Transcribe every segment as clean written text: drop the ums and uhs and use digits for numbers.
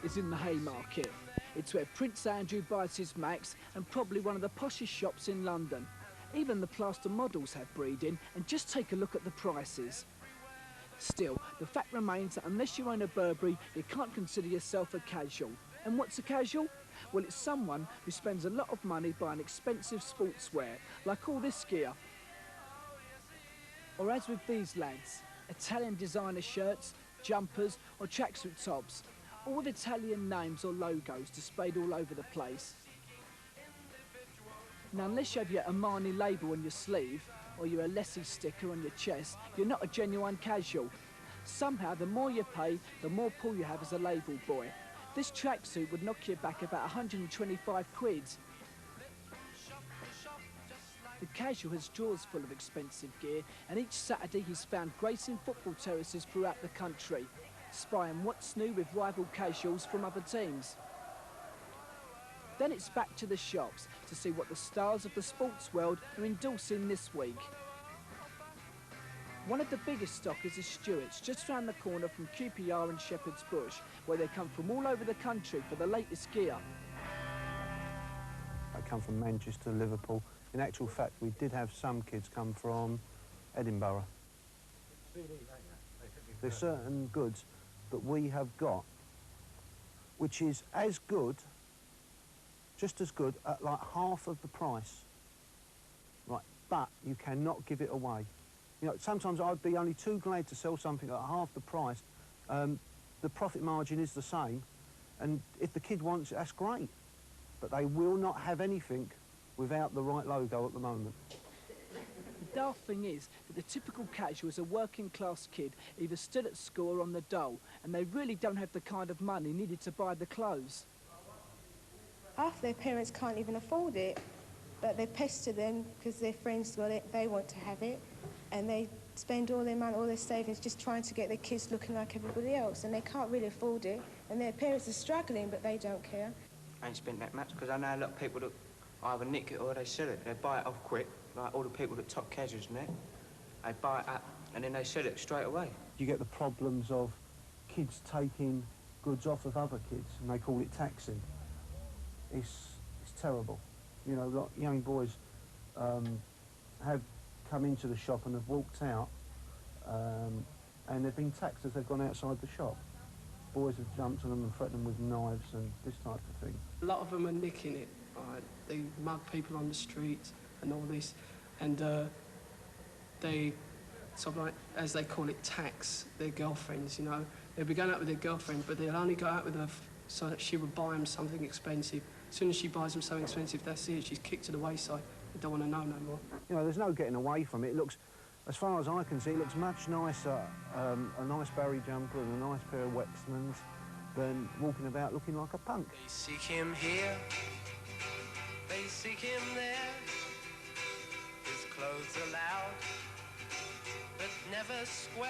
is in the Haymarket. It's where Prince Andrew buys his Macs and probably one of the poshest shops in London. Even the plaster models have breeding, and just take a look at the prices. Still, the fact remains that unless you own a Burberry, you can't consider yourself a casual. And what's a casual? Well, it's someone who spends a lot of money buying expensive sportswear, like all this gear. Or as with these lads, Italian designer shirts, jumpers or tracksuit tops, all with Italian names or logos displayed all over the place. Now, unless you have your Armani label on your sleeve or your Alessi sticker on your chest, you're not a genuine casual. Somehow, the more you pay, the more pull you have as a label boy. This tracksuit would knock you back about 125 quid. The casual has drawers full of expensive gear, and each Saturday he's found gracing football terraces throughout the country, spying what's new with rival casuals from other teams. Then it's back to the shops to see what the stars of the sports world are endorsing this week. One of the biggest stockers is Stewart's, just round the corner from QPR and Shepherd's Bush, where they come from all over the country for the latest gear. I come from Manchester, Liverpool. In actual fact, we did have some kids come from Edinburgh. There's certain goods that we have got, which is as good, just as good, at like half of the price. Right, but you cannot give it away. You know, sometimes I'd be only too glad to sell something at half the price. The profit margin is the same, and if the kid wants it, that's great. But they will not have anything without the right logo at the moment. The daft thing is that the typical casual is a working class kid, either still at school or on the dole, and they really don't have the kind of money needed to buy the clothes. Half their parents can't even afford it, but they pester them because their friends got it, they want to have it, and they spend all their money, all their savings just trying to get their kids looking like everybody else, and they can't really afford it, and their parents are struggling, but they don't care. I ain't spent that much because I know a lot of people that either nick it or they sell it. They buy it off quick, like all the people that top casuals and that. They buy it up and then they sell it straight away. You get the problems of kids taking goods off of other kids, and they call it taxing. It's terrible. You know, like young boys have come into the shop and have walked out, and they've been taxed as they've gone outside the shop. Boys have jumped on them and threatened them with knives and this type of thing. A lot of them are nicking it. They mug people on the street and all this, and they sort of like, as they call it, tax their girlfriends, you know. They'll be going out with their girlfriend, but they'll only go out with her so that she would buy them something expensive. As soon as she buys them something expensive, that's it, she's kicked to the wayside. They don't want to know no more. You know, there's no getting away from it. It looks, as far as I can see, it looks much nicer, a nice Barry jumper and a nice pair of Wexmans than walking about looking like a punk. They seek him here, they seek him there. His clothes are loud, but never square.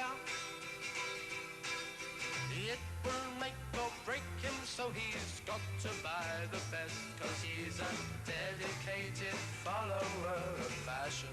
It will make or break him, so he's got to buy the best, 'cause he's a dedicated follower of fashion.